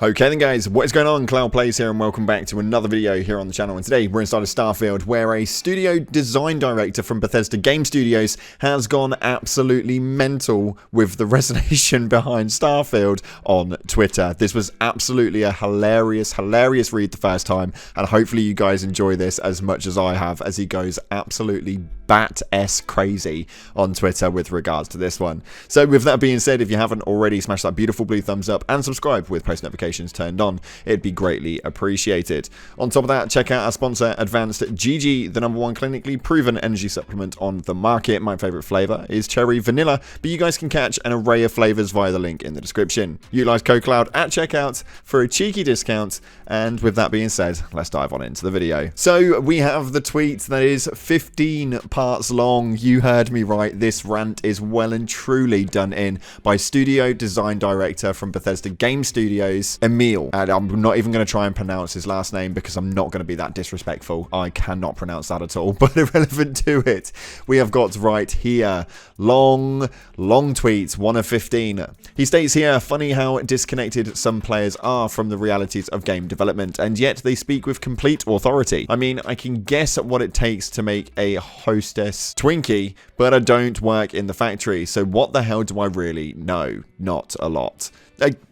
Okay then guys, what is going on? Cloud Plays here and welcome back to another video here on the channel. And today we're inside of Starfield, where a studio design director from Bethesda Game Studios has gone absolutely mental with the resonation behind Starfield on Twitter. This was absolutely a hilarious read the first time, and hopefully you guys enjoy this as much as I have, as he goes absolutely bat-s crazy on Twitter with regards to this one. So with that being said, if you haven't already, smash that beautiful blue thumbs up and subscribe with post notifications turned on. It'd be greatly appreciated. On top of that, check out our sponsor Advanced GG, the #1 clinically proven energy supplement on the market. My favorite flavor is cherry vanilla, but you guys can catch an array of flavors via the link in the description. Utilize code CLOUD at checkout for a cheeky discount. And with that being said, let's dive on into the video. So we have the tweet that is 15 parts long. You heard me right. This rant is well and truly done in by studio design director from Bethesda Game Studios, Emil. And I'm not even going to try and pronounce his last name because I'm not going to be that disrespectful. I cannot pronounce that at all. But irrelevant to it, we have got right here. Long tweets, 1 of 15. He states here, funny how disconnected some players are from the realities of game development, and yet they speak with complete authority. I mean, I can guess at what it takes to make a Hostess Twinkie, but I don't work in the factory, so what the hell do I really know? Not a lot.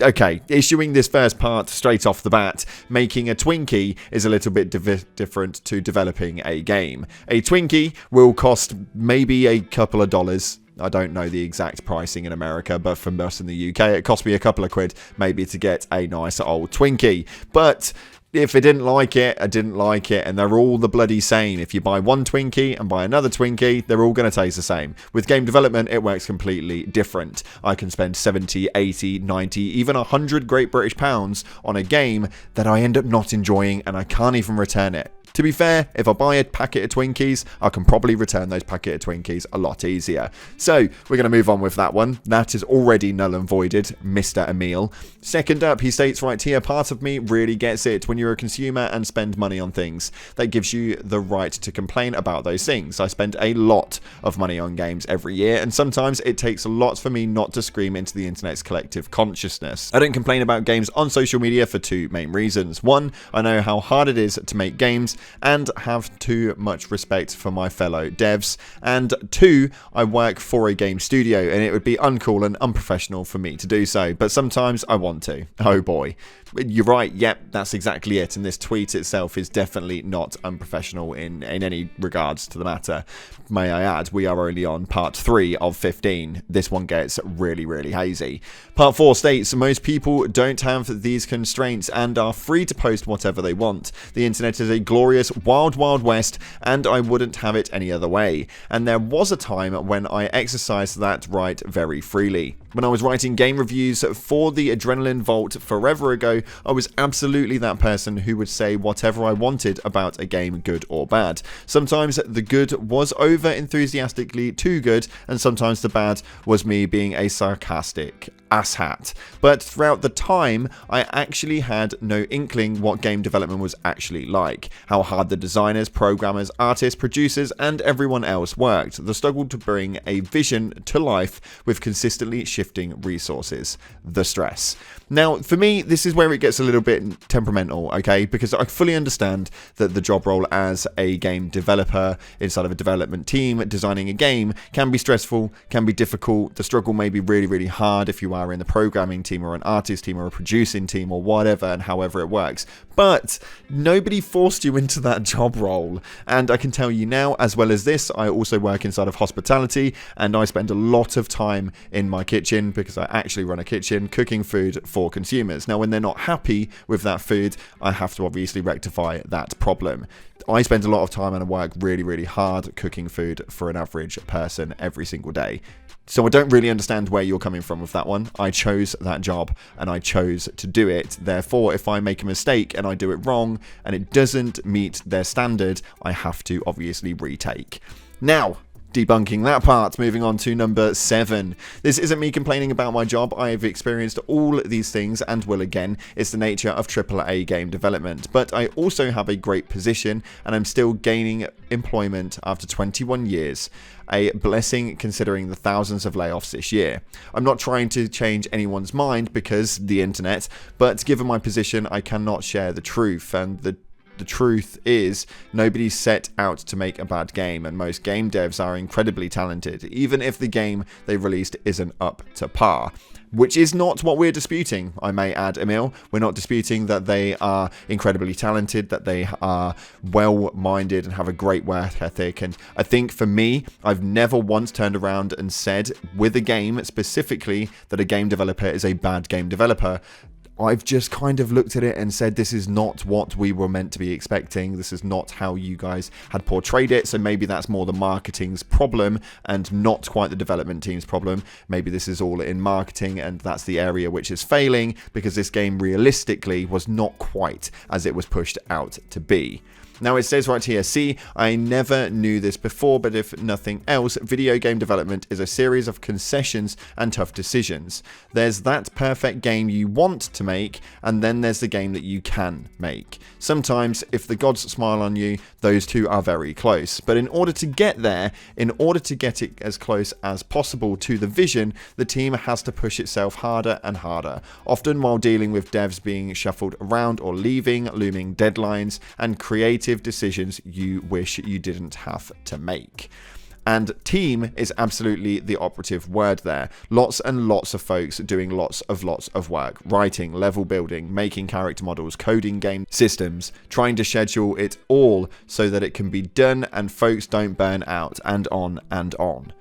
Okay, issuing this first part straight off the bat, making a Twinkie is a little bit different to developing a game. A Twinkie will cost maybe a couple of dollars. I don't know the exact pricing in America, but from us in the UK, it cost me a couple of quid maybe to get a nice old Twinkie. But if I didn't like it, I didn't like it, and they're all the bloody same. If you buy one Twinkie and buy another Twinkie, they're all going to taste the same. With game development, it works completely different. I can spend 70, 80, 90, even 100 Great British pounds on a game that I end up not enjoying, and I can't even return it. To be fair, if I buy a packet of Twinkies, I can probably return those packet of Twinkies a lot easier. So, we're going to move on with that one. That is already null and voided, Mr. Emil. Second up, he states right here, part of me really gets it. When you're a consumer and spend money on things, that gives you the right to complain about those things. I spend a lot of money on games every year, and sometimes it takes a lot for me not to scream into the internet's collective consciousness. I don't complain about games on social media for two main reasons. One, I know how hard it is to make games, and have too much respect for my fellow devs, and two, I work for a game studio and it would be uncool and unprofessional for me to do so, but sometimes I want to. Oh boy. You're right, yep, that's exactly it, and this tweet itself is definitely not unprofessional in any regards to the matter. May I add, we are only on part 3 of 15. This one gets really hazy. Part 4 states, most people don't have these constraints and are free to post whatever they want. The internet is a glorious wild west, and I wouldn't have it any other way. And there was a time when I exercised that right very freely. When I was writing game reviews for the Adrenaline Vault forever ago, I was absolutely that person who would say whatever I wanted about a game, good or bad. Sometimes the good was over enthusiastically too good, and sometimes the bad was me being a sarcastic asshat. But throughout the time, I actually had no inkling what game development was actually like, how hard the designers, programmers, artists, producers, and everyone else worked, the struggle to bring a vision to life with consistently shifting resources, the stress. Now, for me, this is where it gets a little bit temperamental, okay, because I fully understand that the job role as a game developer inside of a development team designing a game can be stressful, can be difficult. The struggle may be really hard if you are in the programming team or an artist team or a producing team or whatever, and however it works. But nobody forced you into that job role, and I can tell you now, as well as this, I also work inside of hospitality, and I spend a lot of time in my kitchen, because I actually run a kitchen, cooking food for consumers. Now, when they're not happy with that food, I have to obviously rectify that problem. I spend a lot of time and I work really hard cooking food for an average person every single day. So I don't really understand where you're coming from with that one. I chose that job and I chose to do it. Therefore, if I make a mistake and I do it wrong and it doesn't meet their standard, I have to obviously retake. Now, debunking that part. Moving on to number 7. This isn't me complaining about my job. I've experienced all these things and will again. It's the nature of AAA game development. But I also have a great position and I'm still gaining employment after 21 years. A blessing considering the thousands of layoffs this year. I'm not trying to change anyone's mind because the internet, but given my position, I cannot share the truth, and the truth is nobody set out to make a bad game, and most game devs are incredibly talented, even if the game they released isn't up to par. Which is not what we're disputing, I may add, Emil. We're not disputing that they are incredibly talented, that they are well-minded and have a great work ethic. And I think for me, I've never once turned around and said with a game specifically that a game developer is a bad game developer. I've just kind of looked at it and said, this is not what we were meant to be expecting. This is not how you guys had portrayed it. So maybe that's more the marketing's problem and not quite the development team's problem. Maybe this is all in marketing and that's the area which is failing, because this game realistically was not quite as it was pushed out to be. Now it says right here, see, I never knew this before, but if nothing else, video game development is a series of concessions and tough decisions. There's that perfect game you want to make, and then there's the game that you can make. Sometimes, if the gods smile on you, those two are very close. But in order to get there, in order to get it as close as possible to the vision, the team has to push itself harder and harder, often while dealing with devs being shuffled around or leaving, looming deadlines, and creative decisions you wish you didn't have to make. And team is absolutely the operative word there. Lots and lots of folks doing lots of work, writing, level building, making character models, coding game systems, trying to schedule it all so that it can be done and folks don't burn out, and on and on.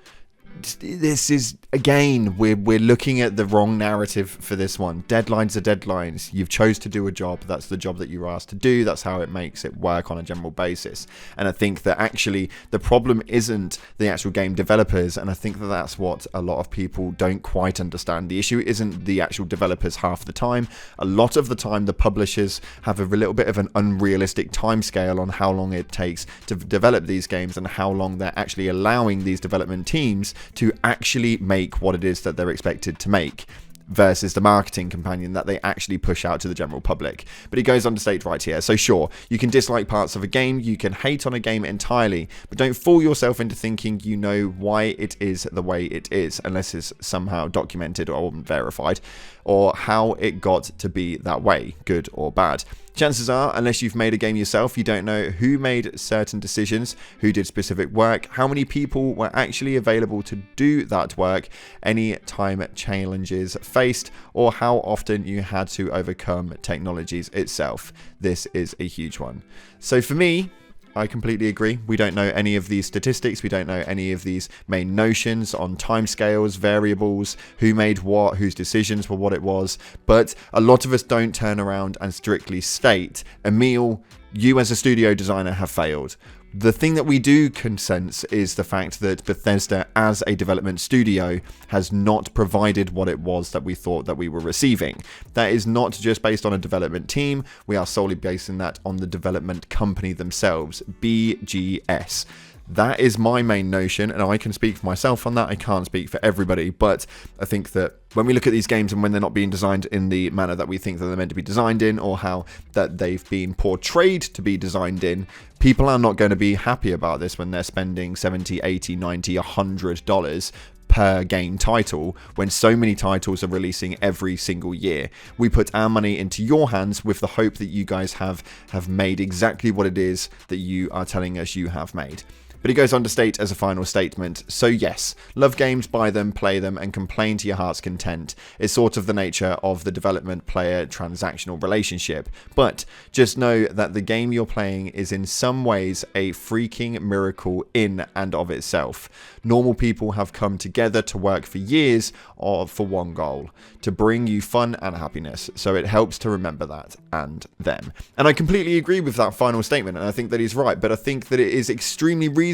This is, again, we're looking at the wrong narrative for this one. Deadlines are deadlines. You've chose to do a job. That's the job that you were asked to do. That's how it makes it work on a general basis. And I think that actually the problem isn't the actual game developers, and I think that that's what a lot of people don't quite understand. The issue isn't the actual developers half the time. A lot of the time the publishers have a little bit of an unrealistic timescale on how long it takes to develop these games and how long they're actually allowing these development teams to actually make what it is that they're expected to make, versus the marketing companion that they actually push out to the general public. But he goes on to state right here, so sure, you can dislike parts of a game, you can hate on a game entirely, but don't fool yourself into thinking you know why it is the way it is, unless it's somehow documented or verified, or how it got to be that way, good or bad. Chances are, unless you've made a game yourself, you don't know who made certain decisions, who did specific work, how many people were actually available to do that work, any time challenges faced, or how often you had to overcome technologies itself. This is a huge one. So for me, I completely agree. We don't know any of these statistics. We don't know any of these main notions on timescales, variables, who made what, whose decisions were what it was. But a lot of us don't turn around and strictly state, Emil, you as a studio designer have failed. The thing that we do consense is the fact that Bethesda as a development studio has not provided what it was that we thought that we were receiving. That is not just based on a development team, we are solely basing that on the development company themselves, BGS. That is my main notion, and I can speak for myself on that. I can't speak for everybody, but I think that when we look at these games and when they're not being designed in the manner that we think that they're meant to be designed in, or how that they've been portrayed to be designed in, people are not going to be happy about this when they're spending $70, $80, $90, $100 per game title when so many titles are releasing every single year. We put our money into your hands with the hope that you guys have made exactly what it is that you are telling us you have made. But he goes on to state as a final statement, so yes, love games, buy them, play them, and complain to your heart's content. It's sort of the nature of the development-player transactional relationship. But just know that the game you're playing is in some ways a freaking miracle in and of itself. Normal people have come together to work for years for one goal, to bring you fun and happiness. So it helps to remember that and them. And I completely agree with that final statement, and I think that he's right, but I think that it is extremely reasonable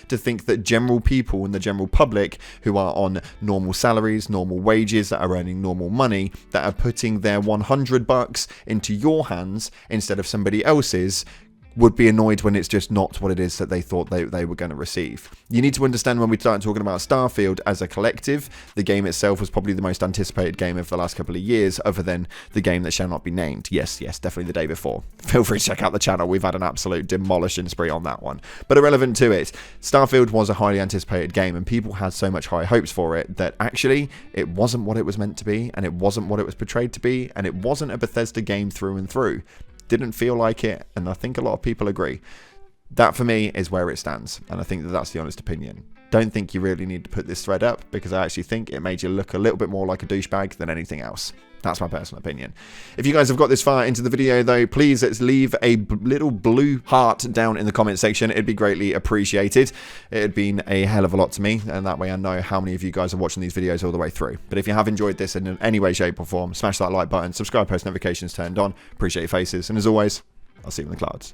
to think that general people and the general public who are on normal salaries, normal wages, that are earning normal money, that are putting their $100 into your hands instead of somebody else's, would be annoyed when it's just not what it is that they thought they were going to receive. You need to understand when we start talking about Starfield as a collective, the game itself was probably the most anticipated game of the last couple of years, other than the game that shall not be named. Yes, definitely the day before. Feel free to check out the channel. We've had an absolute demolishing spree on that one. But irrelevant to it, Starfield was a highly anticipated game, and people had so much high hopes for it that actually it wasn't what it was meant to be, and it wasn't what it was portrayed to be, and it wasn't a Bethesda game through and through. Didn't feel like it, and I think a lot of people agree. That for me is where it stands, and I think that that's the honest opinion. Don't think you really need to put this thread up, because I actually think it made you look a little bit more like a douchebag than anything else. That's my personal opinion. If you guys have got this far into the video though, please leave a little blue heart down in the comment section. It'd be greatly appreciated. It had been a hell of a lot to me, and that way I know how many of you guys are watching these videos all the way through. But if you have enjoyed this in any way, shape or form, smash that like button, subscribe, post notifications turned on. Appreciate your faces, and as always, I'll see you in the clouds.